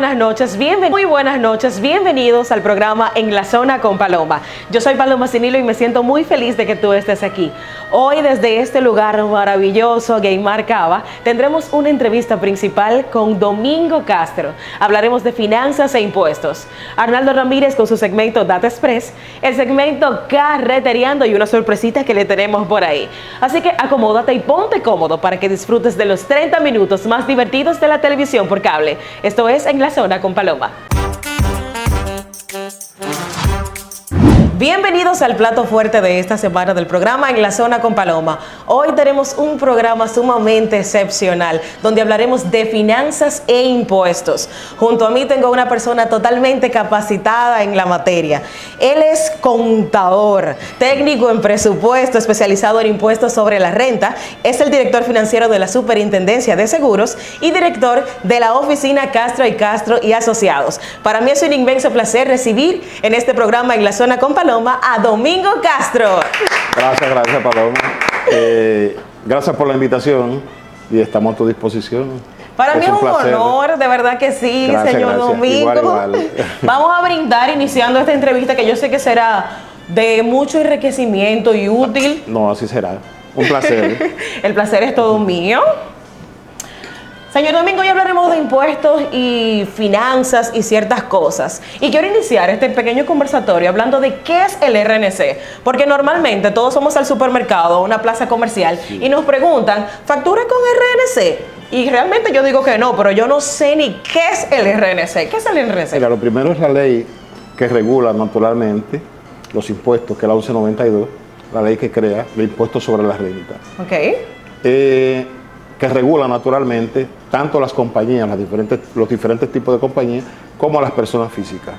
buenas noches, bienvenidos al programa En la Zona con Paloma. Yo soy Paloma Cinilo y me siento muy feliz de que tú estés aquí. Hoy desde este lugar maravilloso, Gueymar Cava, tendremos una entrevista principal con Domingo Castro. Hablaremos de finanzas e impuestos. Arnaldo Ramírez con su segmento Data Express, el segmento Carretereando y una sorpresita que le tenemos por ahí. Así que acomódate y ponte cómodo para que disfrutes de los 30 minutos más divertidos de la televisión por cable. Esto es En la Zona con Paloma. Bienvenidos al plato fuerte de esta semana del programa En la Zona con Paloma. Hoy tenemos un programa sumamente excepcional donde hablaremos de finanzas e impuestos. Junto a mí tengo una persona totalmente capacitada en la materia. Él es contador, técnico en presupuesto, especializado en impuestos sobre la renta. Es el director financiero de la Superintendencia de Seguros y director de la oficina Castro y Asociados. Para mí es un inmenso placer recibir en este programa En la Zona con Paloma a Domingo Castro. Gracias Paloma. Gracias por la invitación y estamos a tu disposición. Para mí es un honor, de verdad que sí, gracias, señor Domingo. Igual. Vamos a brindar iniciando esta entrevista que yo sé que será de mucho enriquecimiento y útil. No, así será. Un placer. El placer es todo mío. Señor Domingo, hoy hablaremos de impuestos y finanzas y ciertas cosas. Y quiero iniciar este pequeño conversatorio hablando de qué es el RNC. Porque normalmente todos somos al supermercado, a una plaza comercial, y nos preguntan, ¿factura con RNC? Y realmente yo digo que no, pero yo no sé ni qué es el RNC. ¿Qué es el RNC? Mira, lo primero es la ley que regula naturalmente los impuestos, que es la 1192, la ley que crea el impuesto sobre la renta. Ok. Que regula naturalmente tanto las compañías, los diferentes tipos de compañías, como las personas físicas.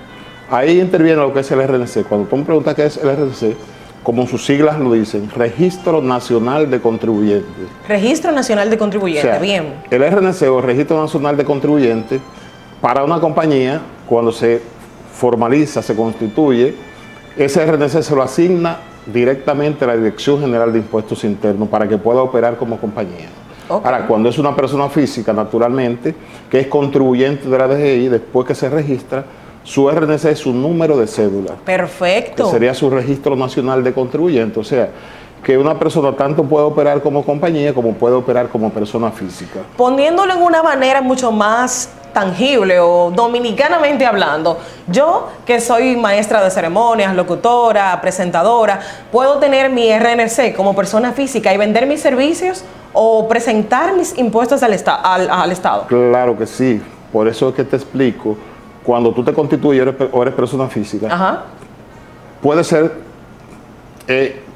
Ahí interviene lo que es el RNC. Cuando tú me preguntas qué es el RNC, como sus siglas lo dicen, Registro Nacional de Contribuyentes. Registro Nacional de Contribuyentes, o sea, bien. El RNC o Registro Nacional de Contribuyentes, para una compañía, cuando se formaliza, se constituye, ese RNC se lo asigna directamente a la Dirección General de Impuestos Internos para que pueda operar como compañía. Okay. Ahora, cuando es una persona física, naturalmente, que es contribuyente de la DGI, después que se registra, su RNC es su número de cédula. Perfecto. Que sería su Registro Nacional de Contribuyentes. O sea, que una persona tanto puede operar como compañía como puede operar como persona física. Poniéndolo en una manera mucho más tangible o dominicanamente hablando, yo que soy maestra de ceremonias, locutora, presentadora, ¿puedo tener mi RNC como persona física y vender mis servicios o presentar mis impuestos al Estado? Claro que sí, por eso es que te explico, cuando tú te constituyes o eres persona física, ajá, puede ser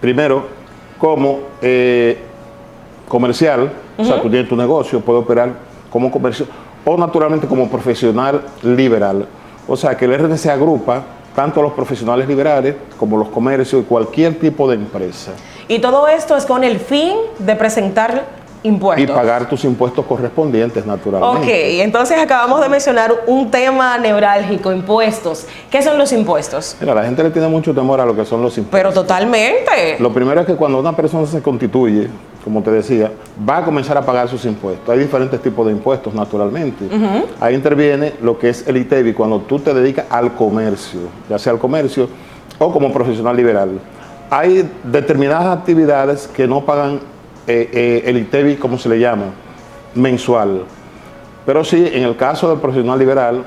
primero como comercial, o sea, tú tienes tu negocio, puedes operar como comercio, o naturalmente como profesional liberal. O sea, que el RNC agrupa tanto a los profesionales liberales como los comercios y cualquier tipo de empresa. Y todo esto es con el fin de presentar impuestos. Y pagar tus impuestos correspondientes, naturalmente. Ok, entonces acabamos de mencionar un tema neurálgico, impuestos. ¿Qué son los impuestos? Mira, la gente le tiene mucho temor a lo que son los impuestos. Pero totalmente. Lo primero es que cuando una persona se constituye, como te decía, va a comenzar a pagar sus impuestos. Hay diferentes tipos de impuestos, naturalmente. Ahí interviene lo que es el ITEVI, cuando tú te dedicas al comercio, ya sea al comercio o como profesional liberal. Hay determinadas actividades que no pagan el ITEVI, como se le llama, mensual. Pero sí, en el caso del profesional liberal,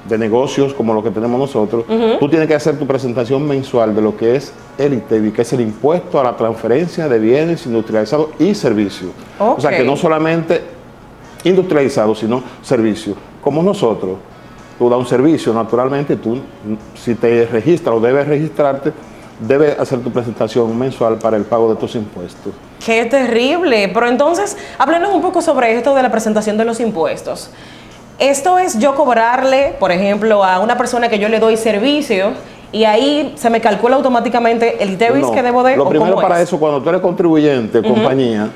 de negocios como lo que tenemos nosotros, tú tienes que hacer tu presentación mensual de lo que es el ITEVI, que es el impuesto a la transferencia de bienes industrializados y servicios. Okay. O sea, que no solamente industrializados, sino servicios. Como nosotros, tú das un servicio, naturalmente, tú, si te registras o debes registrarte, debes hacer tu presentación mensual para el pago de tus impuestos. ¡Qué terrible! Pero entonces, háblenos un poco sobre esto de la presentación de los impuestos. Esto es yo cobrarle, por ejemplo, a una persona que yo le doy servicio y ahí se me calcula automáticamente el ITEVIS que debo de... Lo primero para eso, cuando tú eres contribuyente, compañía,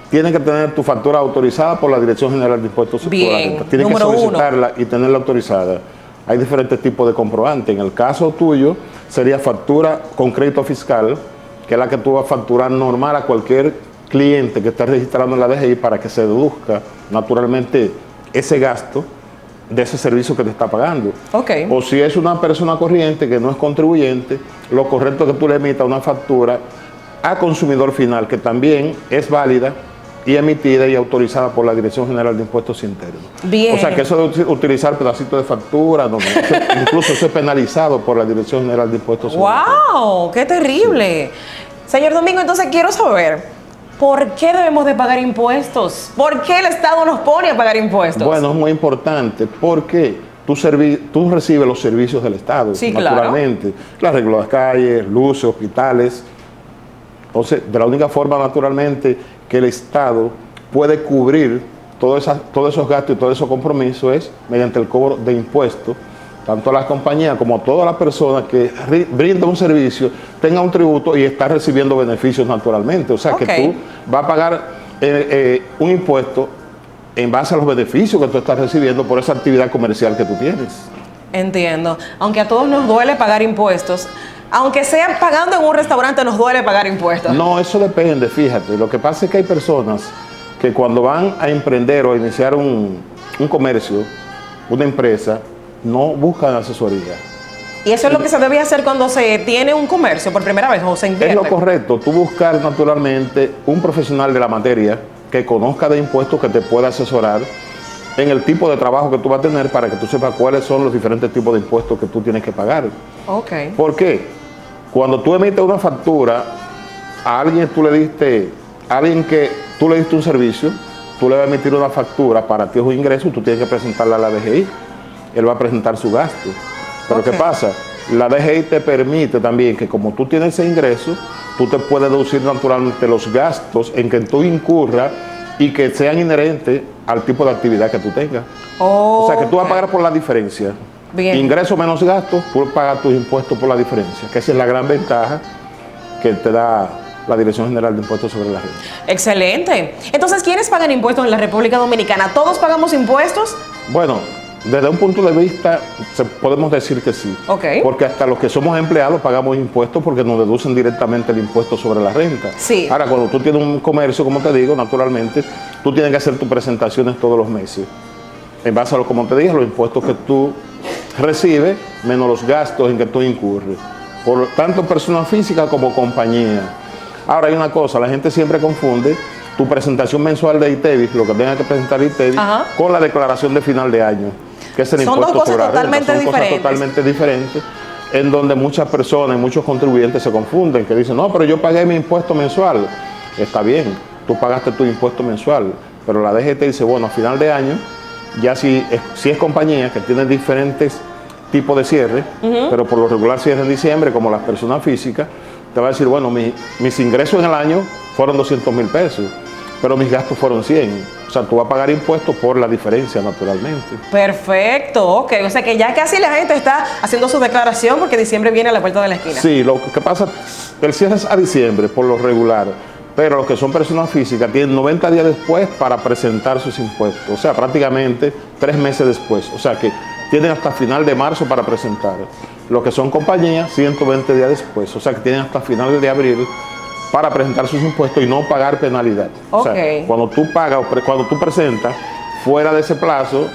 tienes que tener tu factura autorizada por la Dirección General de Impuestos sobre la Renta. Tienes que solicitarla y tenerla autorizada. Hay diferentes tipos de comprobantes. En el caso tuyo, sería factura con crédito fiscal, que es la que tú vas a facturar normal a cualquier cliente que esté registrando en la DGI para que se deduzca naturalmente ese gasto de ese servicio que te está pagando. Ok. O si es una persona corriente que no es contribuyente, lo correcto es que tú le emitas una factura a consumidor final, que también es válida y emitida y autorizada por la Dirección General de Impuestos Internos. Bien. O sea que eso de utilizar pedacitos de factura, incluso eso es penalizado por la Dirección General de Impuestos Internos. ¡Wow! ¡Qué terrible! Señor Domingo, entonces quiero saber, ¿por qué debemos de pagar impuestos? ¿Por qué el Estado nos pone a pagar impuestos? Bueno, es muy importante porque tú recibes los servicios del Estado, sí, naturalmente. Claro. El arreglo de las calles, luces, hospitales. Entonces, de la única forma, naturalmente, que el Estado puede cubrir todos esos gastos y todos esos compromisos es mediante el cobro de impuestos, tanto a las compañías como a todas las personas que brindan un servicio, tengan un tributo y están recibiendo beneficios naturalmente. O sea, que tú vas a pagar un impuesto en base a los beneficios que tú estás recibiendo por esa actividad comercial que tú tienes. Entiendo. Aunque a todos nos duele pagar impuestos, aunque sea pagando en un restaurante, nos duele pagar impuestos. No, eso depende, fíjate. Lo que pasa es que hay personas que cuando van a emprender o a iniciar un comercio, una empresa, no buscan asesoría. Y eso es lo que se debe hacer cuando se tiene un comercio por primera vez o se invierte. Es lo correcto, tú buscar naturalmente un profesional de la materia que conozca de impuestos, que te pueda asesorar en el tipo de trabajo que tú vas a tener para que tú sepas cuáles son los diferentes tipos de impuestos que tú tienes que pagar. Ok. ¿Por qué? Cuando tú emites una factura a alguien, que tú le diste un servicio, tú le vas a emitir una factura, para ti es un ingreso, tú tienes que presentarla a la DGI. Él va a presentar su gasto. Pero ¿qué pasa? La DGI te permite también que como tú tienes ese ingreso, tú te puedes deducir naturalmente los gastos en que tú incurras y que sean inherentes al tipo de actividad que tú tengas. O sea, que tú vas a pagar por la diferencia. Bien. Ingreso menos gastos, tú pagas tus impuestos por la diferencia, que esa es la gran ventaja que te da la Dirección General de Impuestos sobre la Renta. Excelente. Entonces, ¿quiénes pagan impuestos en la República Dominicana? ¿Todos pagamos impuestos? Bueno, desde un punto de vista, podemos decir que sí. Ok. Porque hasta los que somos empleados pagamos impuestos porque nos deducen directamente el impuesto sobre la renta. Sí. Ahora, cuando tú tienes un comercio, como te digo, naturalmente, tú tienes que hacer tus presentaciones todos los meses. En base a como te dije, los impuestos que tú recibes, menos los gastos en que tú incurres. Por tanto, persona física como compañía. Ahora hay una cosa, la gente siempre confunde tu presentación mensual de ITEVIS, lo que tenga que presentar ITEVIS, con la declaración de final de año, que es el impuesto sobre la renta. Son cosas totalmente diferentes, en donde muchas personas y muchos contribuyentes se confunden, que dicen, no, pero yo pagué mi impuesto mensual. Está bien, tú pagaste tu impuesto mensual, pero la DGT dice, bueno, a final de año, ya si es compañía que tiene diferentes tipos de cierre, pero por lo regular cierre en diciembre, como las personas físicas, te va a decir, bueno, mis ingresos en el año fueron 200,000 pesos, pero mis gastos fueron 100. O sea, tú vas a pagar impuestos por la diferencia, naturalmente. Perfecto, ok. O sea que ya casi la gente está haciendo su declaración porque diciembre viene a la vuelta de la esquina. Sí, lo que pasa, el cierre es a diciembre, por lo regular, pero los que son personas físicas tienen 90 días después para presentar sus impuestos. O sea, prácticamente 3 meses después. O sea que tienen hasta final de marzo para presentar. Los que son compañías, 120 días después. O sea que tienen hasta final de abril para presentar sus impuestos y no pagar penalidad. O sea, cuando tú pagas, cuando tú presentas fuera de ese plazo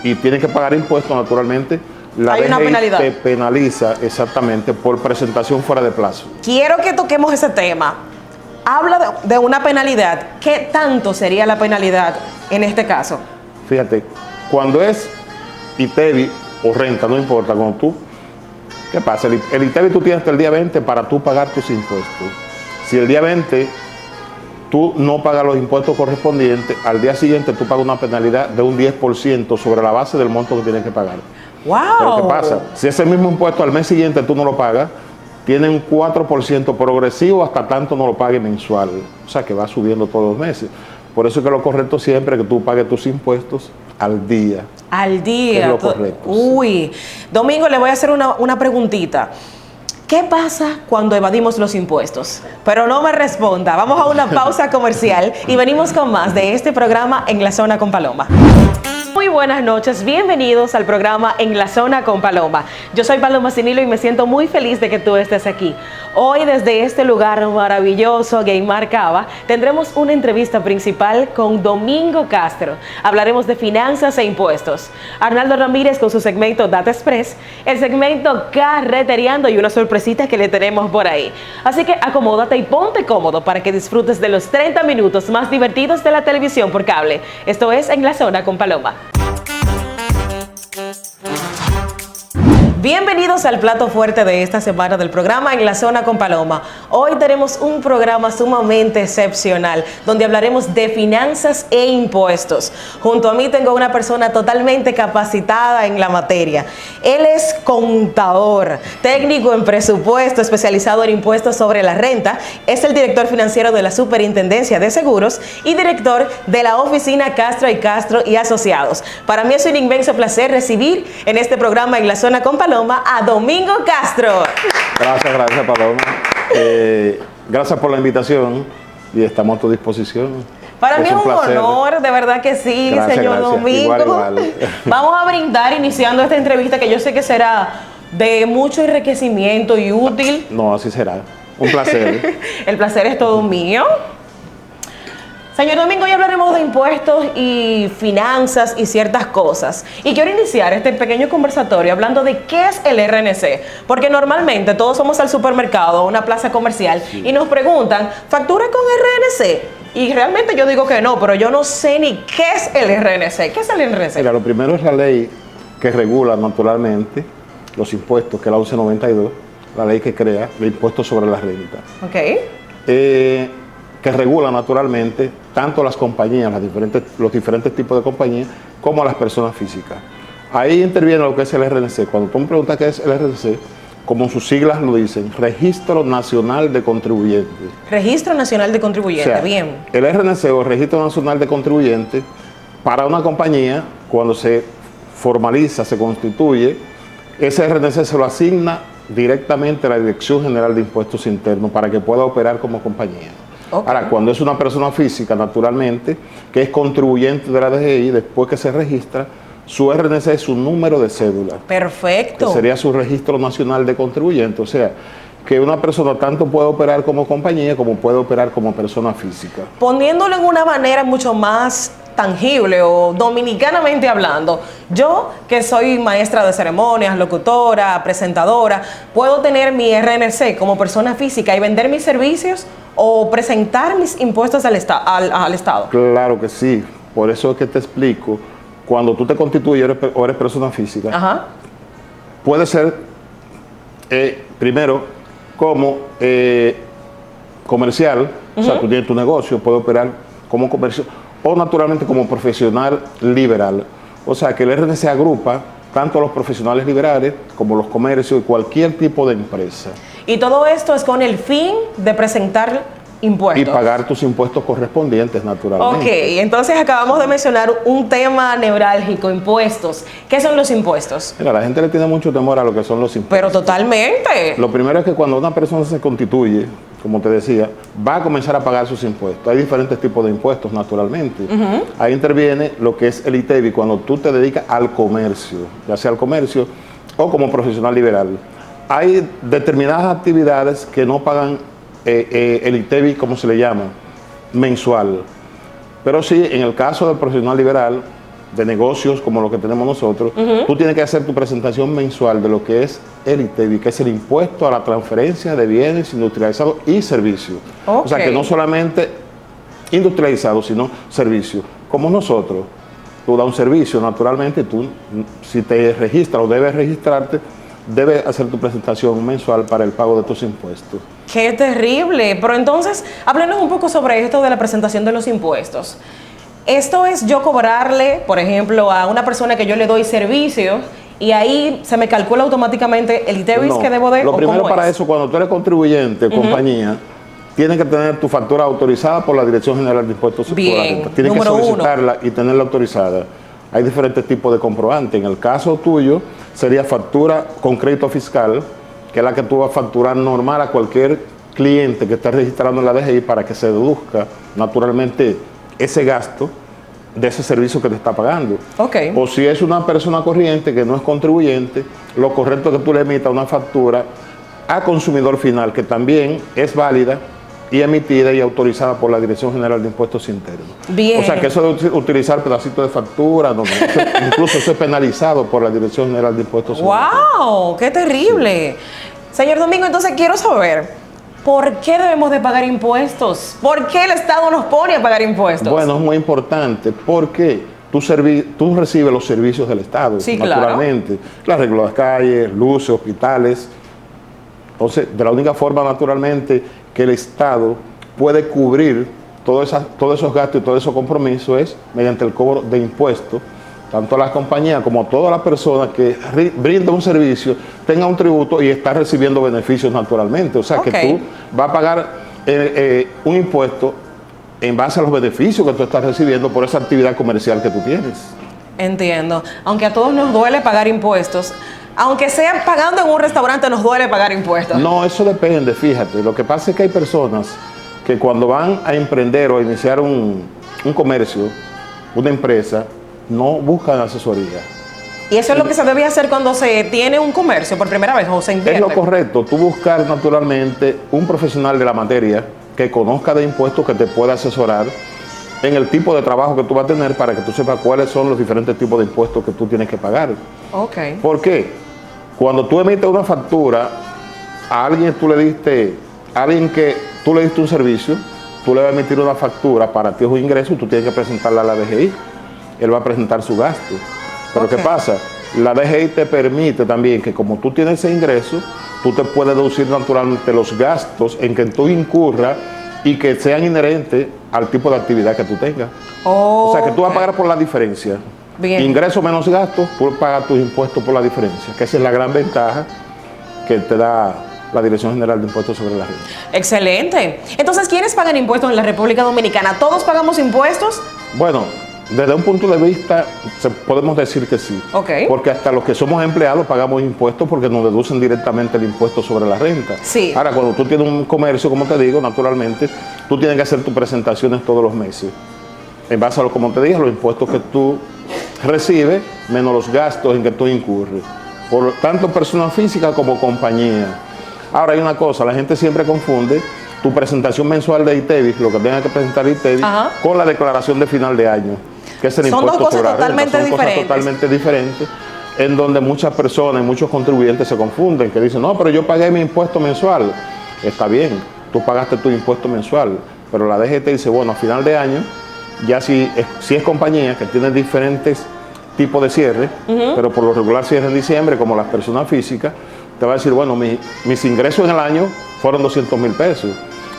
y tienes que pagar impuestos, naturalmente, la DGI te penaliza exactamente por presentación fuera de plazo. Quiero que toquemos ese tema. Habla de una penalidad. ¿Qué tanto sería la penalidad en este caso? Fíjate, cuando es ITEVIS o renta, no importa, cuando tú, ¿qué pasa? El ITEVIS tú tienes hasta el día 20 para tú pagar tus impuestos. Si el día 20 tú no pagas los impuestos correspondientes, al día siguiente tú pagas una penalidad de un 10% sobre la base del monto que tienes que pagar. ¡Wow! Pero ¿qué pasa? Si ese mismo impuesto al mes siguiente tú no lo pagas, tiene un 4% progresivo hasta tanto no lo pagues mensual. O sea que va subiendo todos los meses. Por eso es que lo correcto siempre es que tú pagues tus impuestos al día. Al día. Es lo correcto. Uy. Domingo, le voy a hacer una preguntita. ¿Qué pasa cuando evadimos los impuestos? Pero no me responda. Vamos a una pausa comercial y venimos con más de este programa En la Zona con Paloma. Muy buenas noches, bienvenidos al programa En la Zona con Paloma. Yo soy Paloma Cinilo y me siento muy feliz de que tú estés aquí. Hoy desde este lugar maravilloso, Gueymar Cava, tendremos una entrevista principal con Domingo Castro. Hablaremos de finanzas e impuestos. Arnaldo Ramírez con su segmento Data Express, el segmento Carretereando y una sorpresita que le tenemos por ahí. Así que acomódate y ponte cómodo para que disfrutes de los 30 minutos más divertidos de la televisión por cable. Esto es En la Zona con Paloma. Bienvenidos al plato fuerte de esta semana del programa En la Zona con Paloma. Hoy tenemos un programa sumamente excepcional donde hablaremos de finanzas e impuestos. Junto a mí tengo una persona totalmente capacitada en la materia. Él es contador, técnico en presupuesto, especializado en impuestos sobre la renta. Es el director financiero de la Superintendencia de Seguros y director de la oficina Castro y Asociados. Para mí es un inmenso placer recibir en este programa En la Zona con Paloma a Domingo Castro. Gracias Paloma. Gracias por la invitación y estamos a tu disposición. Para mí es un honor, de verdad que sí, señor Domingo. Igual. Vamos a brindar iniciando esta entrevista que yo sé que será de mucho enriquecimiento y útil. No, así será. Un placer. El placer es todo mío. Señor Domingo, hoy hablaremos de impuestos y finanzas y ciertas cosas. Y quiero iniciar este pequeño conversatorio hablando de qué es el RNC. Porque normalmente todos vamos al supermercado, a una plaza comercial, y nos preguntan, ¿factura con RNC? Y realmente yo digo que no, pero yo no sé ni qué es el RNC. ¿Qué es el RNC? Mira, lo primero es la ley que regula naturalmente los impuestos, que es la 1192, la ley que crea el impuesto sobre la renta. Ok. Que regula naturalmente tanto las compañías, los diferentes tipos de compañías, como a las personas físicas. Ahí interviene lo que es el RNC. Cuando tú me preguntas qué es el RNC, como sus siglas lo dicen, Registro Nacional de Contribuyentes. Registro Nacional de Contribuyentes, O sea, bien. El RNC o el Registro Nacional de Contribuyentes, para una compañía, cuando se formaliza, se constituye, ese RNC se lo asigna directamente a la Dirección General de Impuestos Internos para que pueda operar como compañía. Okay. Ahora, cuando es una persona física, naturalmente, que es contribuyente de la DGI, después que se registra, su RNC es su número de cédula. Perfecto. Que sería su Registro Nacional de Contribuyentes. O sea, que una persona tanto puede operar como compañía como puede operar como persona física. Poniéndolo en una manera mucho más tangible o dominicanamente hablando, yo que soy maestra de ceremonias, locutora, presentadora, ¿puedo tener mi RNC como persona física y vender mis servicios o presentar mis impuestos al Estado? Claro que sí, por eso es que te explico, cuando tú te constituyes o eres persona física, ajá, puede ser primero como comercial, o sea, tú tienes tu negocio, puedes operar como comercio, o naturalmente como profesional liberal. O sea, que el RNC agrupa tanto a los profesionales liberales como los comercios y cualquier tipo de empresa. Y todo esto es con el fin de presentar impuestos. Y pagar tus impuestos correspondientes, naturalmente. Ok, entonces acabamos de mencionar un tema neurálgico, impuestos. ¿Qué son los impuestos? Mira, la gente le tiene mucho temor a lo que son los impuestos. Pero totalmente. Lo primero es que cuando una persona se constituye, como te decía, va a comenzar a pagar sus impuestos. Hay diferentes tipos de impuestos, naturalmente. Ahí interviene lo que es el ITEVI, cuando tú te dedicas al comercio, ya sea al comercio o como profesional liberal. Hay determinadas actividades que no pagan el ITEVI, como se le llama, mensual. Pero sí, en el caso del profesional liberal, de negocios como lo que tenemos nosotros, tú tienes que hacer tu presentación mensual de lo que es el ITEVI, que es el impuesto a la transferencia de bienes industrializados y servicios. Okay. O sea, que no solamente industrializados, sino servicios. Como nosotros, tú das un servicio, naturalmente, tú, si te registras o debes registrarte, debes hacer tu presentación mensual para el pago de tus impuestos. ¡Qué terrible! Pero entonces, háblenos un poco sobre esto de la presentación de los impuestos. Esto es yo cobrarle, por ejemplo, a una persona que yo le doy servicios y ahí se me calcula automáticamente el ITEVIS que debo de... Lo primero para eso, cuando tú eres contribuyente, compañía, tienes que tener tu factura autorizada por la Dirección General de Impuestos sobre la Renta. Tienes que solicitarla y tenerla autorizada. Hay diferentes tipos de comprobantes. En el caso tuyo, sería factura con crédito fiscal, que es la que tú vas a facturar normal a cualquier cliente que esté registrando en la DGI para que se deduzca naturalmente ese gasto de ese servicio que te está pagando. Ok. O si es una persona corriente que no es contribuyente, lo correcto es que tú le emitas una factura a consumidor final, que también es válida y emitida y autorizada por la Dirección General de Impuestos Internos. Bien. O sea que eso de utilizar pedacitos de factura, incluso eso es penalizado por la Dirección General de Impuestos Internos. ¡Wow! ¡Qué terrible! Sí. Señor Domingo, entonces quiero saber, ¿por qué debemos de pagar impuestos? ¿Por qué el Estado nos pone a pagar impuestos? Bueno, es muy importante porque tú recibes los servicios del Estado, sí, naturalmente. Claro. El arreglo de las calles, luces, hospitales. Entonces, de la única forma, naturalmente, que el Estado puede cubrir todos esos gastos y todos esos compromisos es mediante el cobro de impuestos, tanto a las compañías como a todas las personas que brindan un servicio, tengan un tributo y están recibiendo beneficios naturalmente. O sea, que tú vas a pagar un impuesto en base a los beneficios que tú estás recibiendo por esa actividad comercial que tú tienes. Entiendo. Aunque a todos nos duele pagar impuestos, aunque sea pagando en un restaurante, nos duele pagar impuestos. No, eso depende, fíjate. Lo que pasa es que hay personas que cuando van a emprender o a iniciar un comercio, una empresa, no buscan asesoría. Y eso es lo que se debe hacer cuando se tiene un comercio por primera vez o se invierte. Es lo correcto, tú buscar naturalmente un profesional de la materia que conozca de impuestos, que te pueda asesorar en el tipo de trabajo que tú vas a tener para que tú sepas cuáles son los diferentes tipos de impuestos que tú tienes que pagar. Ok. ¿Por qué? Cuando tú emites una factura a alguien, que tú le diste un servicio, tú le vas a emitir una factura, para ti es un ingreso, tú tienes que presentarla a la DGI. Él va a presentar su gasto. Pero ¿qué pasa? La DGI te permite también que como tú tienes ese ingreso, tú te puedes deducir naturalmente los gastos en que tú incurras y que sean inherentes al tipo de actividad que tú tengas. O sea, que tú vas a pagar por la diferencia. Bien. Ingreso menos gastos, tú pagas tus impuestos por la diferencia, que esa es la gran ventaja que te da la Dirección General de Impuestos sobre la Renta. Excelente. Entonces, ¿quiénes pagan impuestos en la República Dominicana? ¿Todos pagamos impuestos? Bueno, desde un punto de vista, podemos decir que sí. Okay. Porque hasta los que somos empleados pagamos impuestos porque nos deducen directamente el impuesto sobre la renta. Sí. Ahora, cuando tú tienes un comercio, como te digo, naturalmente, tú tienes que hacer tus presentaciones todos los meses. En base a lo, como te dije, los impuestos que tú recibes, menos los gastos en que tú incurres. Por tanto, persona física como compañía. Ahora, hay una cosa, la gente siempre confunde tu presentación mensual de ITEVIS, lo que tenga que presentar ITEVIS, con la declaración de final de año, que es el impuesto sobre la renta. Son cosas totalmente diferentes, en donde muchas personas y muchos contribuyentes se confunden, que dicen, no, pero yo pagué mi impuesto mensual. Está bien, tú pagaste tu impuesto mensual, pero la DGT dice, bueno, a final de año, ya si es compañía que tiene diferentes tipos de cierre, pero por lo regular cierre en diciembre, como las personas físicas, te va a decir, bueno, mis ingresos en el año fueron 200,000 pesos,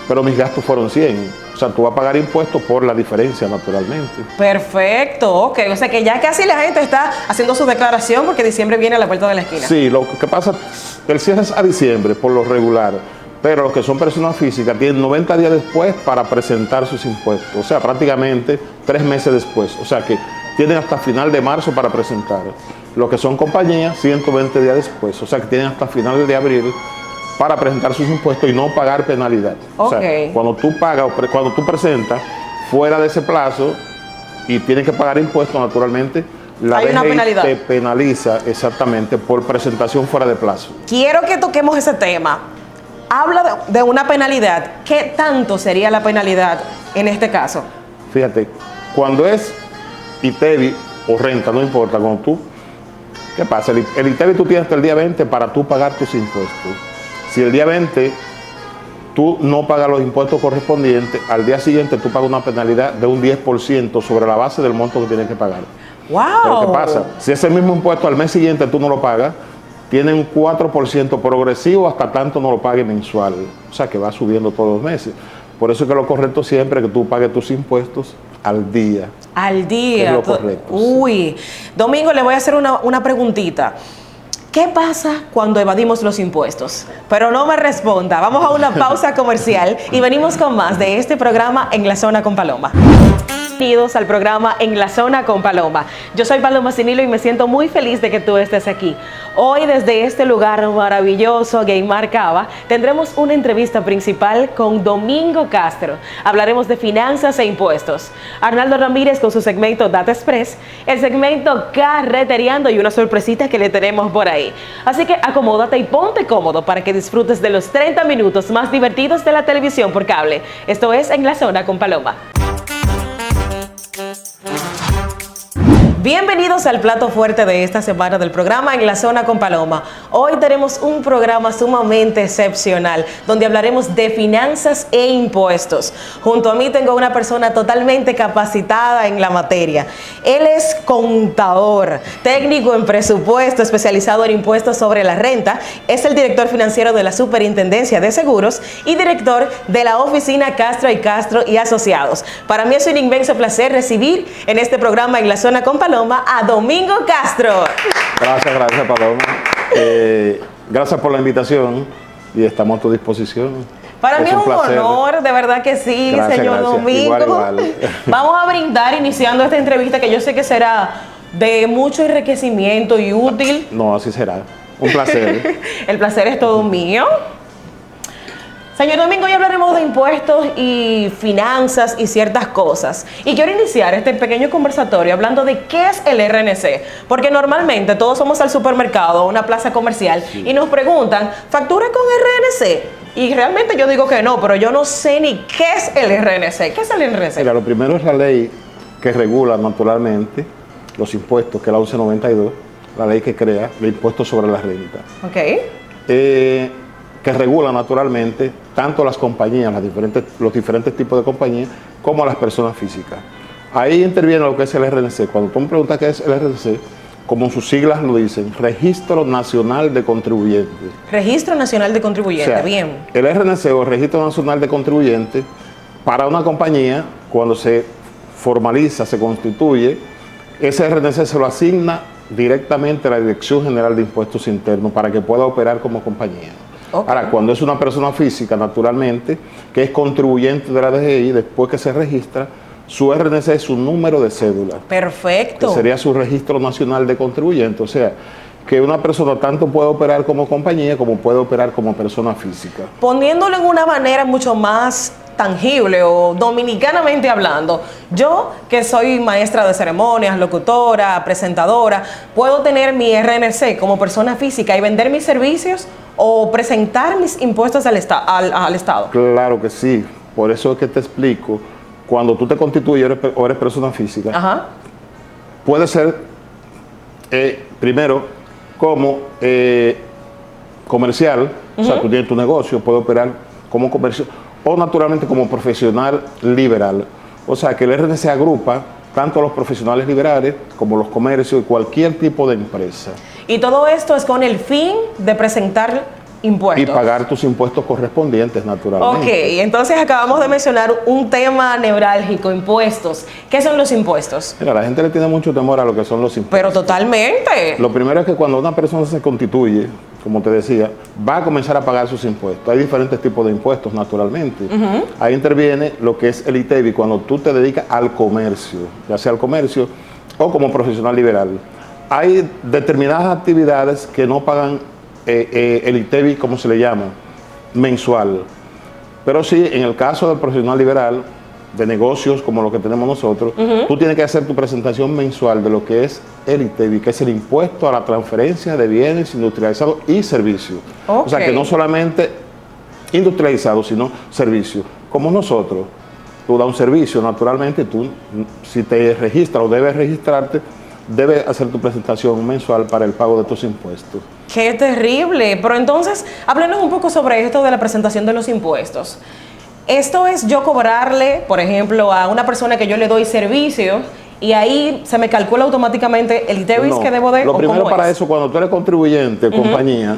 pero mis gastos fueron 100. O sea, tú vas a pagar impuestos por la diferencia, naturalmente. Perfecto, ok. O sea que ya casi la gente está haciendo su declaración porque diciembre viene a la vuelta de la esquina. Sí, lo que pasa, el cierre es a diciembre, por lo regular, pero los que son personas físicas tienen 90 días después para presentar sus impuestos. O sea, prácticamente 3 meses después. O sea que tienen hasta final de marzo para presentar. Los que son compañías, 120 días después. O sea que tienen hasta final de abril para presentar sus impuestos y no pagar penalidad. O sea, cuando tú pagas o cuando tú presentas fuera de ese plazo y tienes que pagar impuestos, naturalmente, la DGI te penaliza exactamente por presentación fuera de plazo. Quiero que toquemos ese tema. Habla de una penalidad. ¿Qué tanto sería la penalidad en este caso? Fíjate, cuando es ITEVIS o renta, no importa, cuando tú, ¿qué pasa? El ITEVIS tú tienes hasta el día 20 para tú pagar tus impuestos. Si el día 20 tú no pagas los impuestos correspondientes, al día siguiente tú pagas una penalidad de un 10% sobre la base del monto que tienes que pagar. ¡Wow! Pero ¿qué pasa? Si ese mismo impuesto al mes siguiente tú no lo pagas, tiene un 4% progresivo hasta tanto no lo pagues mensual. O sea que va subiendo todos los meses. Por eso es que lo correcto siempre es que tú pagues tus impuestos al día. Al día. Es lo correcto. Uy. Sí. Domingo, le voy a hacer una preguntita. ¿Qué pasa cuando evadimos los impuestos? Pero no me responda. Vamos a una pausa comercial y venimos con más de este programa En la Zona con Paloma. bienvenidos al programa En la Zona con Paloma. Yo soy Paloma Cinilo y me siento muy feliz de que tú estés aquí. Hoy desde este lugar maravilloso, Gueymar Cava, tendremos una entrevista principal con Domingo Castro. Hablaremos de finanzas e impuestos. Arnaldo Ramírez con su segmento Data Express, el segmento Carretereando y una sorpresita que le tenemos por ahí. Así que acomódate y ponte cómodo para que disfrutes de los 30 minutos más divertidos de la televisión por cable. Esto es En la Zona con Paloma. Bienvenidos al plato fuerte de esta semana del programa En la Zona con Paloma. Hoy tenemos un programa sumamente excepcional donde hablaremos de finanzas e impuestos. Junto a mí tengo una persona totalmente capacitada en la materia. Él es contador, técnico en presupuesto, especializado en impuestos sobre la renta. Es el director financiero de la Superintendencia de Seguros y director de la oficina Castro y Asociados. Para mí es un inmenso placer recibir en este programa En la Zona con Paloma a Domingo Castro. Gracias Paloma. Gracias por la invitación y estamos a tu disposición. Para mí es un honor, de verdad que sí, señor Domingo. Igual. Vamos a brindar iniciando esta entrevista que yo sé que será de mucho enriquecimiento y útil. No, así será. Un placer. El placer es todo mío. Señor Domingo, hoy hablaremos de impuestos y finanzas y ciertas cosas. Y quiero iniciar este pequeño conversatorio hablando de qué es el RNC. Porque normalmente todos somos al supermercado o una plaza comercial y nos preguntan, ¿factura con RNC? Y realmente yo digo que no, pero yo no sé ni qué es el RNC. ¿Qué es el RNC? Mira, lo primero es la ley que regula naturalmente los impuestos, que es la 1192, la ley que crea el impuesto sobre la renta. Ok. Que regula naturalmente tanto las compañías, los diferentes tipos de compañías, como a las personas físicas. Ahí interviene lo que es el RNC. Cuando tú me preguntas qué es el RNC, como sus siglas lo dicen, Registro Nacional de Contribuyentes. Registro Nacional de Contribuyentes, O sea, bien. El RNC o el Registro Nacional de Contribuyentes, para una compañía, cuando se formaliza, se constituye, ese RNC se lo asigna directamente a la Dirección General de Impuestos Internos para que pueda operar como compañía. Okay. Ahora, cuando es una persona física, naturalmente, que es contribuyente de la DGI, después que se registra, su RNC es su número de cédula. Perfecto. Que sería su Registro Nacional de Contribuyentes. O sea, que una persona tanto puede operar como compañía como puede operar como persona física. Poniéndolo en una manera mucho más tangible o dominicanamente hablando, yo que soy maestra de ceremonias, locutora, presentadora, puedo tener mi RNC como persona física y vender mis servicios o presentar mis impuestos al Estado. Claro que sí, por eso es que te explico, cuando tú te constituyes o eres persona física, ajá, puede ser primero como comercial, o sea, tú tienes tu negocio, puedes operar como comercio, o naturalmente como profesional liberal. O sea, que el RNC agrupa tanto los profesionales liberales como los comercios y cualquier tipo de empresa. Y todo esto es con el fin de presentar impuestos. Y pagar tus impuestos correspondientes, naturalmente. Ok, entonces acabamos de mencionar un tema neurálgico, impuestos. ¿Qué son los impuestos? Mira, la gente le tiene mucho temor a lo que son los impuestos. Pero totalmente. Lo primero es que cuando una persona se constituye, como te decía, va a comenzar a pagar sus impuestos. Hay diferentes tipos de impuestos, naturalmente. Ahí interviene lo que es el ITEVI, cuando tú te dedicas al comercio, ya sea al comercio o como profesional liberal. Hay determinadas actividades que no pagan el ITEVI, como se le llama, mensual. Pero sí, en el caso del profesional liberal, de negocios como lo que tenemos nosotros, tú tienes que hacer tu presentación mensual de lo que es el ITEVI, que es el impuesto a la transferencia de bienes industrializados y servicios. Okay. O sea, que no solamente industrializados, sino servicios. Como nosotros, tú das un servicio, naturalmente, tú, si te registras o debes registrarte, debes hacer tu presentación mensual para el pago de tus impuestos. ¡Qué terrible! Pero entonces, háblenos un poco sobre esto de la presentación de los impuestos. Esto es yo cobrarle, por ejemplo, a una persona que yo le doy servicio y ahí se me calcula automáticamente el ITEVIS que debo de... Lo primero para eso, cuando tú eres contribuyente, compañía,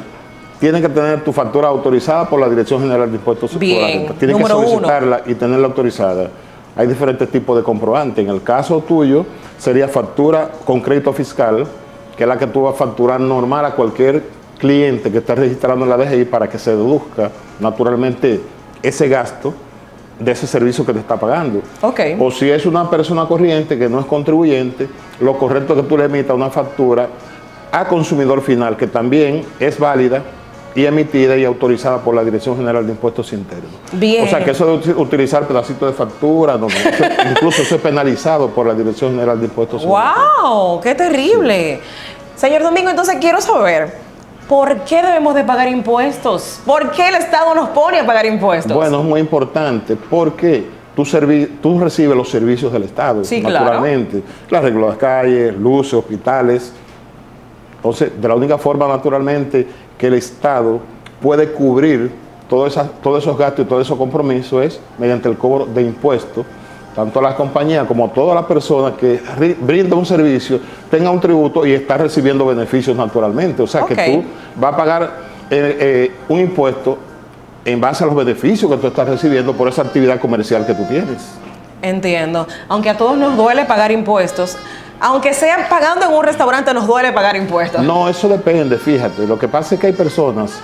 tienes que tener tu factura autorizada por la Dirección General de Impuestos sobre la Renta. Tienes que solicitarla y tenerla autorizada. Hay diferentes tipos de comprobantes. En el caso tuyo, sería factura con crédito fiscal, que es la que tú vas a facturar normal a cualquier cliente que esté registrando en la DGI para que se deduzca naturalmente ese gasto de ese servicio que te está pagando. Okay. O si es una persona corriente que no es contribuyente, lo correcto es que tú le emitas una factura a consumidor final, que también es válida y emitida y autorizada por la Dirección General de Impuestos Internos. Bien. O sea que eso de utilizar pedacitos de factura, incluso eso es penalizado por la Dirección General de Impuestos Internos. ¡Wow! ¡Qué terrible! Sí. Señor Domingo, entonces quiero saber, ¿por qué debemos de pagar impuestos? ¿Por qué el Estado nos pone a pagar impuestos? Bueno, es muy importante porque tú recibes los servicios del Estado, sí, naturalmente. Claro. El arreglo de las calles, luces, hospitales. Entonces, de la única forma, naturalmente, que el Estado puede cubrir todos esos gastos y todos esos compromisos es mediante el cobro de impuestos, tanto a las compañías como a todas las personas que brindan un servicio, tengan un tributo y están recibiendo beneficios naturalmente. O sea, que tú vas a pagar un impuesto en base a los beneficios que tú estás recibiendo por esa actividad comercial que tú tienes. Entiendo. Aunque a todos nos duele pagar impuestos, aunque sea pagando en un restaurante, nos duele pagar impuestos. No, eso depende, fíjate. Lo que pasa es que hay personas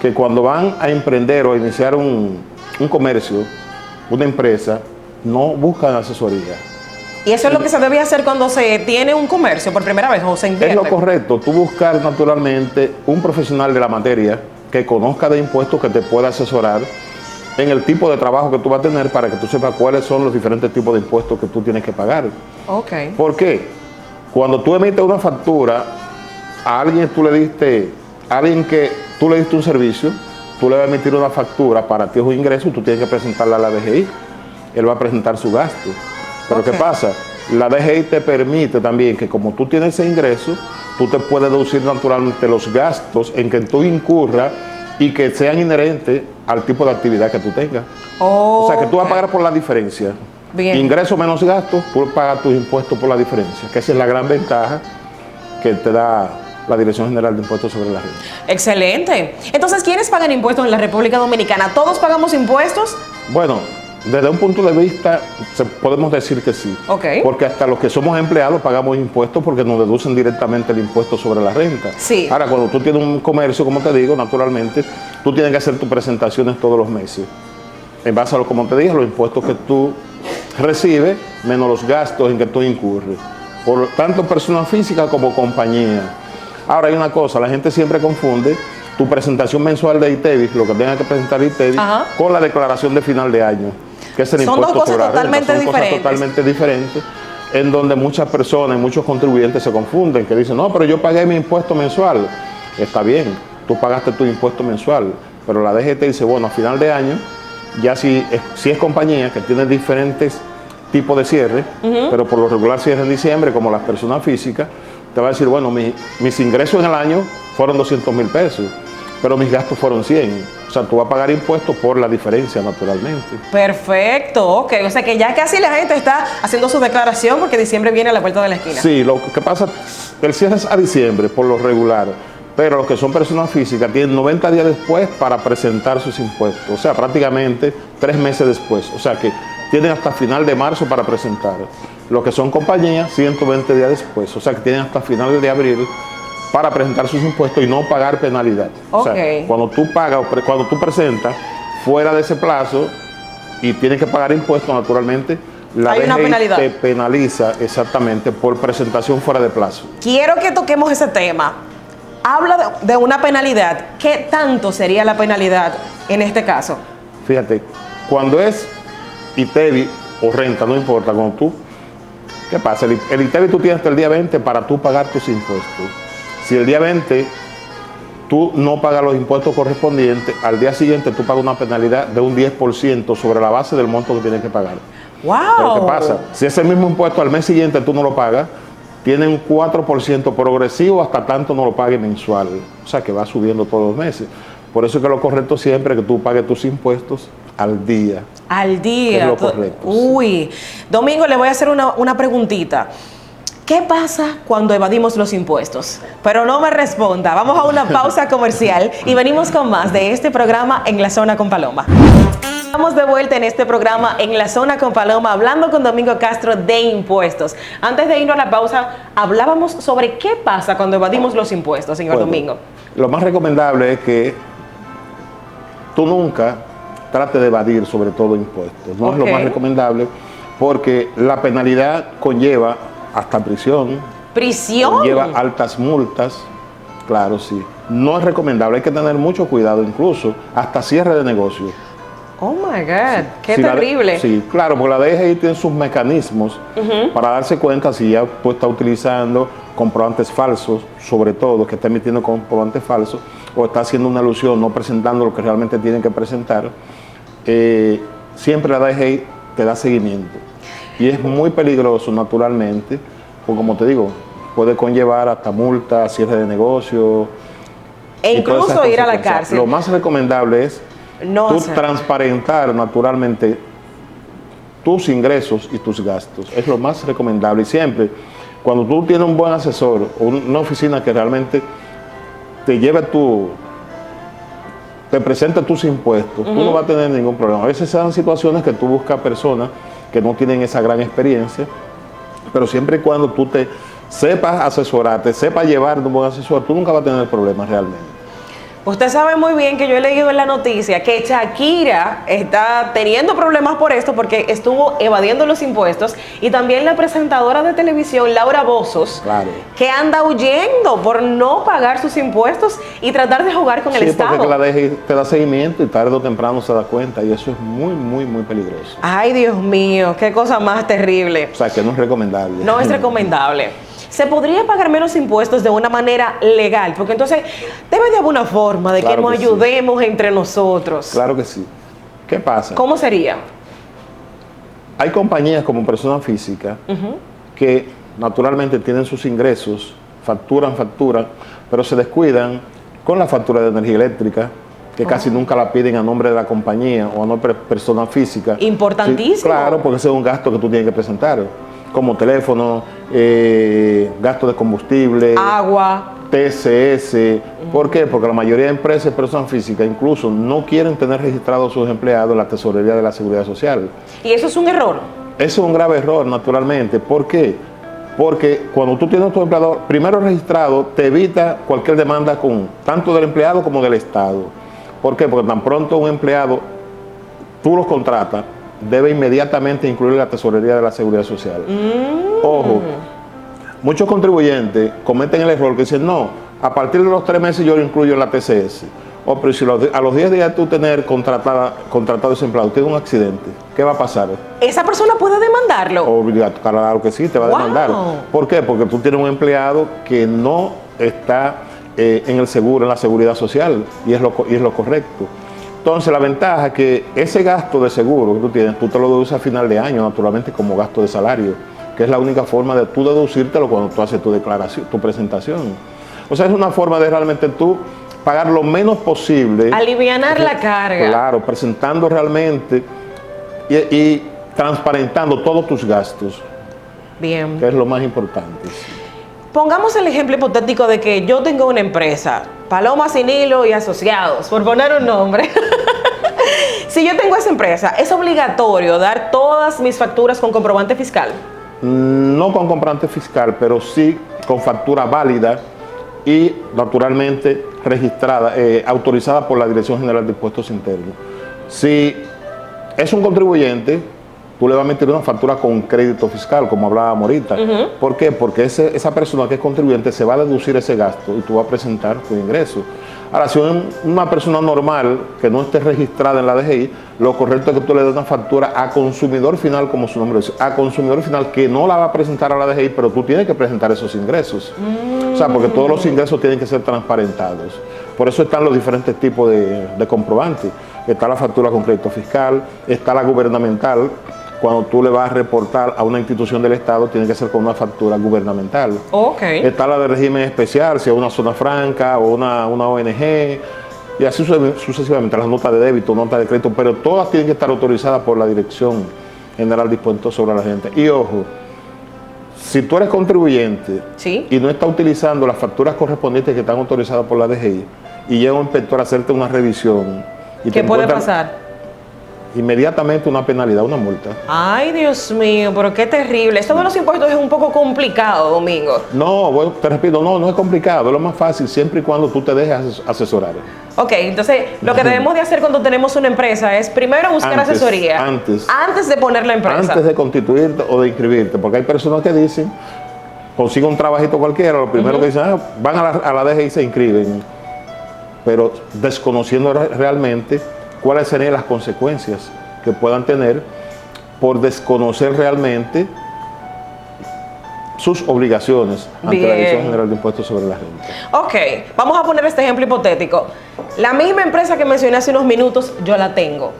que cuando van a emprender o a iniciar un comercio, una empresa, no buscan asesoría. Y eso es lo que se debe hacer cuando se tiene un comercio por primera vez o se invierte. Es lo correcto, tú buscar naturalmente un profesional de la materia que conozca de impuestos, que te pueda asesorar en el tipo de trabajo que tú vas a tener para que tú sepas cuáles son los diferentes tipos de impuestos que tú tienes que pagar. Ok. ¿Por qué? Cuando tú emites una factura a alguien, que tú le diste un servicio, tú le vas a emitir una factura, para ti es un ingreso, tú tienes que presentarla a la DGI. Él va a presentar su gasto. Pero ¿qué pasa? La DGI te permite también que como tú tienes ese ingreso, tú te puedes deducir naturalmente los gastos en que tú incurras y que sean inherentes al tipo de actividad que tú tengas. O sea, que tú vas a pagar por la diferencia. Bien. Ingreso menos gastos, tú pagas tus impuestos por la diferencia, que esa es la gran ventaja que te da la Dirección General de Impuestos sobre la Renta. Excelente. Entonces, ¿quiénes pagan impuestos en la República Dominicana? ¿Todos pagamos impuestos? Bueno, desde un punto de vista, podemos decir que sí. Okay. Porque hasta los que somos empleados pagamos impuestos porque nos deducen directamente el impuesto sobre la renta. Sí. Ahora, cuando tú tienes un comercio, como te digo, naturalmente, tú tienes que hacer tus presentaciones todos los meses. En base a lo, como te dije, los impuestos que tú recibes, menos los gastos en que tú incurres. Por tanto, persona física como compañía. Ahora, hay una cosa, la gente siempre confunde tu presentación mensual de ITEVIS, lo que tenga que presentar ITEVIS, con la declaración de final de año, que es el impuesto sobre la renta. Son cosas totalmente diferentes, en donde muchas personas y muchos contribuyentes se confunden, que dicen, no, pero yo pagué mi impuesto mensual. Está bien, tú pagaste tu impuesto mensual, pero la DGT dice, bueno, a final de año, ya si es compañía que tiene diferentes tipos de cierre, pero por lo regular cierre en diciembre, como las personas físicas, te va a decir, bueno, mis ingresos en el año fueron 200,000 pesos, pero mis gastos fueron 100. O sea, tú vas a pagar impuestos por la diferencia, naturalmente. Perfecto, ok. O sea que ya casi la gente está haciendo su declaración porque diciembre viene a la vuelta de la esquina. Sí, lo que pasa, el cierre es a diciembre, por lo regular, pero los que son personas físicas tienen 90 días después para presentar sus impuestos. O sea, prácticamente 3 meses después. O sea que tienen hasta final de marzo para presentar. Los que son compañías, 120 días después. O sea que tienen hasta finales de abril para presentar sus impuestos y no pagar penalidad. O sea, cuando tú pagas, cuando tú presentas fuera de ese plazo y tienes que pagar impuestos, naturalmente, la DGI te penaliza exactamente por presentación fuera de plazo. Quiero que toquemos ese tema. Habla de una penalidad. ¿Qué tanto sería la penalidad en este caso? Fíjate, cuando es ITEVIS o renta, no importa, cuando tú, ¿qué pasa? El ITEVIS tú tienes hasta el día 20 para tú pagar tus impuestos. Si el día 20 tú no pagas los impuestos correspondientes, al día siguiente tú pagas una penalidad de un 10% sobre la base del monto que tienes que pagar. ¡Wow! Pero ¿qué pasa? Si ese mismo impuesto al mes siguiente tú no lo pagas, tiene un 4% progresivo hasta tanto no lo pagues mensual. O sea que va subiendo todos los meses. Por eso es que lo correcto siempre es que tú pagues tus impuestos al día. Al día. Es lo correcto. Uy. Sí. Domingo, le voy a hacer una preguntita. ¿Qué pasa cuando evadimos los impuestos? Pero no me responda. Vamos a una pausa comercial y venimos con más de este programa En la Zona con Paloma. Estamos de vuelta en este programa En la Zona con Paloma, hablando con Domingo Castro de impuestos. Antes de irnos a la pausa, hablábamos sobre qué pasa cuando evadimos los impuestos, señor Domingo. Lo más recomendable es que tú nunca trate de evadir sobre todo impuestos. No es lo Ok. más recomendable porque la penalidad conlleva hasta prisión, ¿Prisión? conlleva altas multas, claro, sí. No es recomendable, hay que tener mucho cuidado, incluso hasta cierre de negocio. Oh my God, qué Si la- terrible. sí, claro, porque la DGI tiene sus mecanismos para darse cuenta si ya tú estás utilizando comprobantes falsos, sobre todo que está emitiendo comprobantes falsos, o está haciendo una alusión, no presentando lo que realmente tienen que presentar. Siempre la DGI te da seguimiento. Y es muy peligroso, naturalmente, porque como te digo, puede conllevar hasta multas, cierre de negocio. E y todas esas incluso ir a la consecuencias. cárcel. Lo más recomendable es No tú hacer. transparentar naturalmente tus ingresos y tus gastos. Es lo más recomendable. Y siempre, cuando tú tienes un buen asesor o una oficina que realmente te lleve te presenta tus impuestos, tú no vas a tener ningún problema. A veces se dan situaciones que tú buscas personas que no tienen esa gran experiencia, pero siempre y cuando tú te sepas asesorarte, sepas llevar de un buen asesor, tú nunca vas a tener problemas realmente. Usted sabe muy bien que yo he leído en la noticia que Shakira está teniendo problemas por esto porque estuvo evadiendo los impuestos, y también la presentadora de televisión Laura Bozos, Claro. que anda huyendo por no pagar sus impuestos y tratar de jugar con el Sí, Estado. porque la DGI te da seguimiento y tarde o temprano se da cuenta, y eso es muy, muy, muy peligroso. Ay, Dios mío, qué cosa más terrible. O sea, que no es recomendable. No es recomendable. ¿Se podría pagar menos impuestos de una manera legal? Porque entonces debe de haber una forma de Claro que nos que sí. ayudemos entre nosotros. Claro que sí. ¿Qué pasa? ¿Cómo sería? Hay compañías como persona física que naturalmente tienen sus ingresos, facturan, pero se descuidan con la factura de energía eléctrica, que casi nunca la piden a nombre de la compañía o a nombre de persona física. Importantísimo. Sí, claro, porque ese es un gasto que tú tienes que presentar, como teléfono, gasto de combustible, Agua. TCS. ¿Por qué? Porque la mayoría de empresas y personas físicas incluso no quieren tener registrados a sus empleados en la tesorería de la Seguridad Social. Y eso es un error. Eso es un grave error, naturalmente. ¿Por qué? Porque cuando tú tienes a tu empleador primero registrado, te evita cualquier demanda tanto del empleado como del Estado. ¿Por qué? Porque tan pronto un empleado, tú los contratas, debe inmediatamente incluir la tesorería de la Seguridad Social. Ojo, muchos contribuyentes cometen el error que dicen, no, a partir de los 3 meses yo lo incluyo en la TCS. O pero si a los 10 días tú tener contratado ese empleado, tiene un accidente, ¿qué va a pasar? ¿Esa persona puede demandarlo? Obligado, claro que sí, te va a Wow. demandar. ¿Por qué? Porque tú tienes un empleado que no está en el seguro, en la seguridad social, y es lo correcto. Entonces, la ventaja es que ese gasto de seguro que tú tienes, tú te lo deduces a final de año, naturalmente, como gasto de salario, que es la única forma de tú deducírtelo cuando tú haces tu declaración, tu presentación. O sea, es una forma de realmente tú pagar lo menos posible. Alivianar la carga. Claro, presentando realmente y transparentando todos tus gastos, Bien. que es lo más importante. Sí. Pongamos el ejemplo hipotético de que yo tengo una empresa, Paloma Sin Hilo y Asociados, por poner un nombre. Si yo tengo esa empresa, ¿es obligatorio dar todas mis facturas con comprobante fiscal? No con comprobante fiscal, pero sí con factura válida y naturalmente registrada, autorizada por la Dirección General de Impuestos Internos. Si es un contribuyente, tú le vas a meter una factura con crédito fiscal, como hablábamos ahorita. ¿Por qué? Porque esa persona que es contribuyente se va a deducir ese gasto y tú vas a presentar tu ingreso. Ahora, si una persona normal que no esté registrada en la DGI, lo correcto es que tú le des una factura a consumidor final, como su nombre dice, a consumidor final que no la va a presentar a la DGI, pero tú tienes que presentar esos ingresos. O sea, porque todos los ingresos tienen que ser transparentados. Por eso están los diferentes tipos de comprobantes. Está la factura con crédito fiscal, está la gubernamental. Cuando tú le vas a reportar a una institución del Estado, tiene que ser con una factura gubernamental. Ok. Está la de régimen especial, si es una zona franca o una ONG, y así sucesivamente, las notas de débito, notas de crédito, pero todas tienen que estar autorizadas por la Dirección General de Impuestos sobre la Gente. Y ojo, si tú eres contribuyente Sí. y no estás utilizando las facturas correspondientes que están autorizadas por la DGI, y llega un inspector a hacerte una revisión, y ¿Qué te puede encuentra- pasar? inmediatamente una penalidad, una multa. Ay, Dios mío, pero qué terrible. Esto de los impuestos es un poco complicado, Domingo. No, bueno, te repito, no es complicado, es lo más fácil siempre y cuando tú te dejes asesorar. Ok, entonces lo que debemos de hacer cuando tenemos una empresa es primero buscar asesoría. Antes de poner la empresa. Antes de constituirte o de inscribirte, porque hay personas que dicen, consigue un trabajito cualquiera, lo primero que dicen, van a la DGI y se inscriben, pero desconociendo realmente cuáles serían las consecuencias que puedan tener por desconocer realmente sus obligaciones ante la Dirección General de Impuestos sobre la Renta. Ok, vamos a poner este ejemplo hipotético. La misma empresa que mencioné hace unos minutos, yo la tengo.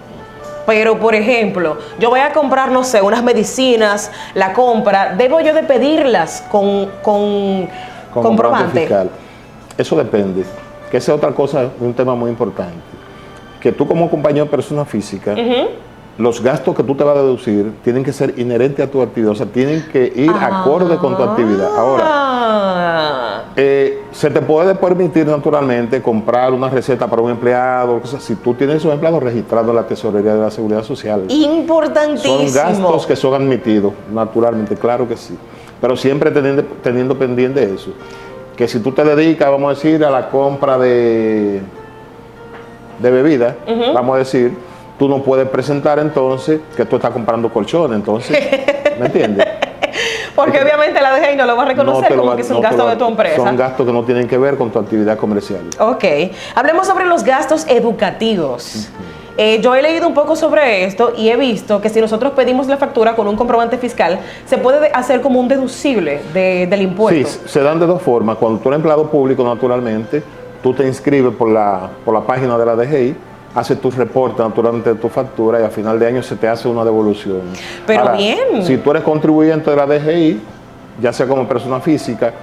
Pero, por ejemplo, yo voy a comprar, no sé, unas medicinas, la compra, ¿debo yo de pedirlas con comprobante fiscal? Eso depende, que esa es otra cosa, un tema muy importante. Que tú como compañero de persona física, los gastos que tú te vas a deducir tienen que ser inherentes a tu actividad, o sea, tienen que ir acorde con tu actividad. Ahora, se te puede permitir naturalmente comprar una receta para un empleado, o sea, si tú tienes esos empleados registrados en la Tesorería de la Seguridad Social. Importantísimo. Son gastos que son admitidos, naturalmente, claro que sí. Pero siempre teniendo pendiente eso. Que si tú te dedicas, vamos a decir, a la compra de bebida, vamos a decir, tú no puedes presentar entonces que tú estás comprando colchones, entonces, ¿me entiendes? Porque obviamente la DGI no lo va a reconocer como que es un gasto de tu empresa. Son gastos que no tienen que ver con tu actividad comercial. Ok, hablemos sobre los gastos educativos. Yo he leído un poco sobre esto y he visto que si nosotros pedimos la factura con un comprobante fiscal, se puede hacer como un deducible del impuesto. Sí, se dan de dos formas. Cuando tú eres empleado público, naturalmente, tú te inscribes por la página de la DGI, haces tus reportes naturalmente de tu factura y a final de año se te hace una devolución. Pero ahora, bien. Si tú eres contribuyente de la DGI, ya sea como persona física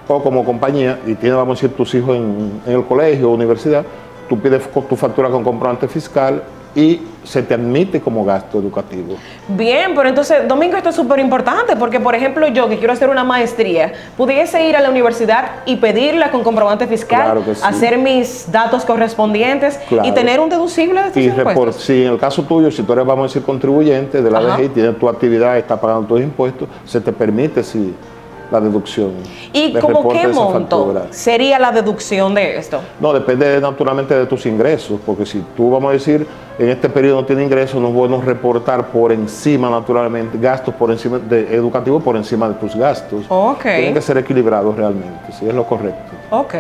o como compañía, y tienes, vamos a decir, tus hijos en el colegio o universidad, tú pides tu factura con comprobante fiscal y se te admite como gasto educativo. Bien, pero entonces, Domingo, esto es súper importante porque, por ejemplo, yo que quiero hacer una maestría, pudiese ir a la universidad y pedirla con comprobante fiscal, claro que sí, hacer mis datos correspondientes, claro, y tener un deducible de estos impuestos. Sí, en el caso tuyo, si tú eres, vamos a decir, contribuyente de la DGI, tienes tu actividad, estás pagando tus impuestos, se te permite, sí, la deducción. ¿Y como qué monto sería la deducción de esto? No, depende naturalmente de tus ingresos, porque si tú, vamos a decir, en este periodo no tienes ingresos, no es bueno reportar por encima, naturalmente, gastos por encima educativos por encima de tus gastos. Tienen que ser equilibrados realmente, sí, es lo correcto. Ok.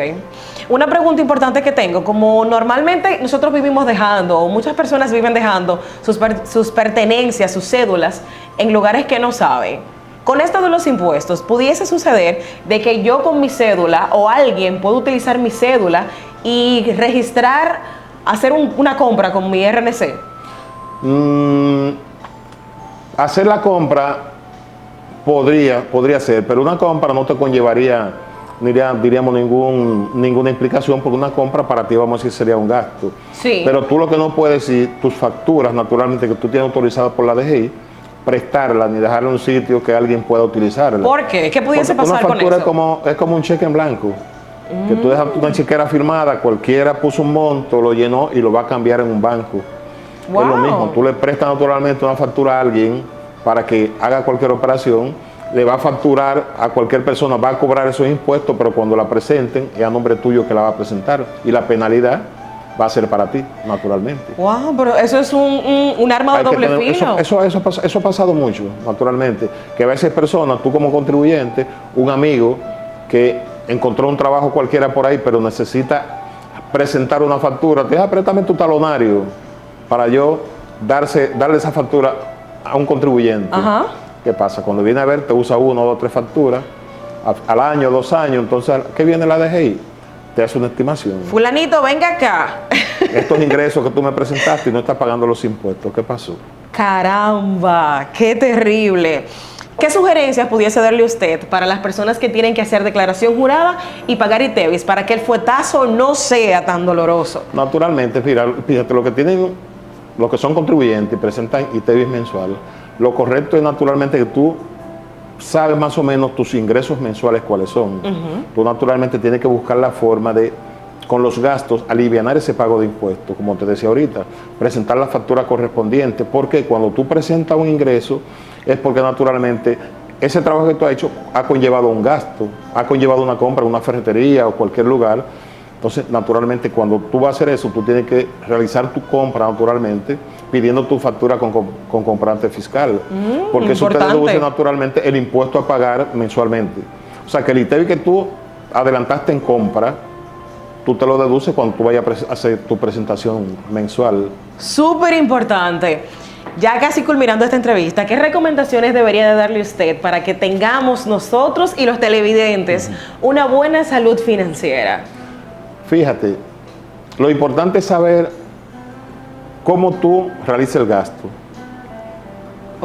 Una pregunta importante que tengo, como normalmente nosotros vivimos dejando, o muchas personas viven dejando sus pertenencias, sus cédulas, en lugares que no saben. Con esto de los impuestos, pudiese suceder de que yo con mi cédula o alguien pueda utilizar mi cédula y registrar, hacer una compra con mi RNC. Hacer la compra podría ser, pero una compra no te conllevaría, diríamos, ninguna implicación, porque una compra para ti, vamos a decir, sería un gasto. Sí. Pero tú lo que no puedes decir, tus facturas, naturalmente, que tú tienes autorizadas por la DGI, prestarla ni dejarla en un sitio que alguien pueda utilizarla. ¿Por qué? ¿Qué pudiese pasar con eso? Una factura es como un cheque en blanco, que tú dejas una chequera firmada, cualquiera puso un monto, lo llenó y lo va a cambiar en un banco. Wow. Es lo mismo, tú le prestas naturalmente una factura a alguien para que haga cualquier operación, le va a facturar a cualquier persona, va a cobrar esos impuestos, pero cuando la presenten es a nombre tuyo que la va a presentar y la penalidad va a ser para ti, naturalmente. Wow, pero eso es un arma de doble filo. Eso ha pasado mucho, naturalmente. Que a veces personas, tú como contribuyente, un amigo que encontró un trabajo cualquiera por ahí, pero necesita presentar una factura, te dice, préstame tu talonario para yo darle esa factura a un contribuyente. Ajá. ¿Qué pasa? Cuando viene a ver, te usa 1, 2, 3 facturas, al año, 2 años, entonces, ¿qué viene la DGI? Te hace una estimación. Fulanito, venga acá. Estos ingresos que tú me presentaste y no estás pagando los impuestos, ¿qué pasó? Caramba, qué terrible. ¿Qué sugerencias pudiese darle usted para las personas que tienen que hacer declaración jurada y pagar ITEVIS para que el fuetazo no sea tan doloroso? Naturalmente, fíjate, los que son contribuyentes y presentan ITEVIS mensual, lo correcto es naturalmente que tú sabes más o menos tus ingresos mensuales cuáles son. Tú naturalmente tienes que buscar la forma de con los gastos, alivianar ese pago de impuestos, como te decía ahorita, presentar la factura correspondiente, porque cuando tú presentas un ingreso es porque naturalmente ese trabajo que tú has hecho ha conllevado un gasto, ha conllevado una compra en una ferretería o cualquier lugar. Entonces, naturalmente, cuando tú vas a hacer eso, tú tienes que realizar tu compra, naturalmente, pidiendo tu factura con comprobante fiscal. Porque eso te deduce, naturalmente, el impuesto a pagar mensualmente. O sea, que el ITEVI que tú adelantaste en compra, tú te lo deduces cuando tú vayas a hacer tu presentación mensual. Súper importante. Ya casi culminando esta entrevista, ¿qué recomendaciones debería de darle usted para que tengamos nosotros y los televidentes una buena salud financiera? Fíjate, lo importante es saber cómo tú realizas el gasto.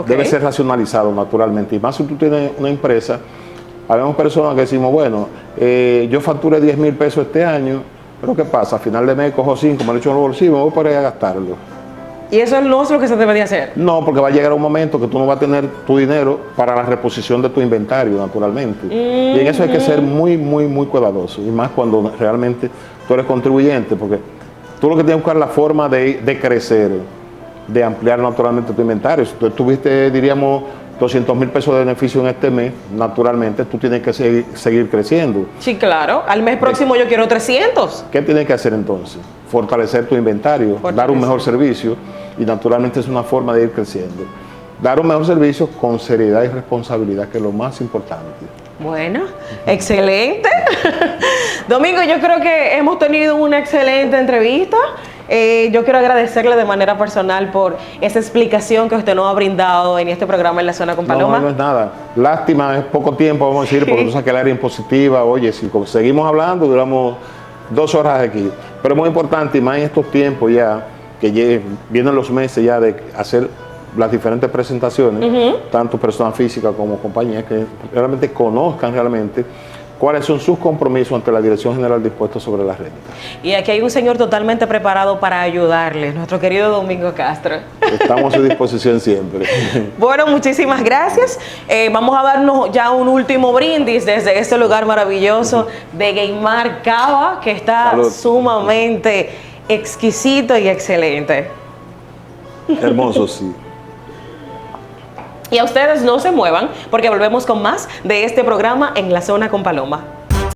Debe ser racionalizado, naturalmente. Y más si tú tienes una empresa, habemos personas que decimos, bueno, yo facturé 10,000 pesos este año, pero ¿qué pasa? A final de mes cojo 5, me lo echo en los bolsillos, me voy para ir a gastarlo. ¿Y eso no es lo que se debe de hacer? No, porque va a llegar un momento que tú no vas a tener tu dinero para la reposición de tu inventario, naturalmente. Y en eso hay que ser muy, muy, muy cuidadoso. Y más cuando realmente tú eres contribuyente, porque tú lo que tienes que buscar es la forma de crecer, de ampliar naturalmente tu inventario. Si tú tuviste, diríamos, 200,000 pesos de beneficio en este mes, naturalmente tú tienes que seguir creciendo. Sí, claro. Al mes próximo yo quiero 300. ¿Qué tienes que hacer entonces? Fortalecer tu inventario, dar un mejor servicio, y naturalmente es una forma de ir creciendo. Dar un mejor servicio con seriedad y responsabilidad, que es lo más importante. Bueno, excelente. Domingo, yo creo que hemos tenido una excelente entrevista. Yo quiero agradecerle de manera personal por esa explicación que usted nos ha brindado en este programa En la Zona con Paloma. No es nada. Lástima, es poco tiempo, vamos a decir, porque tú sabes que el área impositiva, oye, si seguimos hablando, duramos 2 horas aquí. Pero es muy importante, y más en estos tiempos ya, que vienen los meses ya de hacer las diferentes presentaciones, tanto personas físicas como compañías, que realmente conozcan realmente cuáles son sus compromisos ante la Dirección General de Impuestos sobre la Renta. Y aquí hay un señor totalmente preparado para ayudarles, nuestro querido Domingo Castro. Estamos a su disposición siempre. Bueno, muchísimas gracias. Vamos a darnos ya un último brindis desde este lugar maravilloso de Gaymar Cava, que está sumamente exquisito y excelente. Hermoso, sí. Y a ustedes no se muevan, porque volvemos con más de este programa En la Zona con Paloma.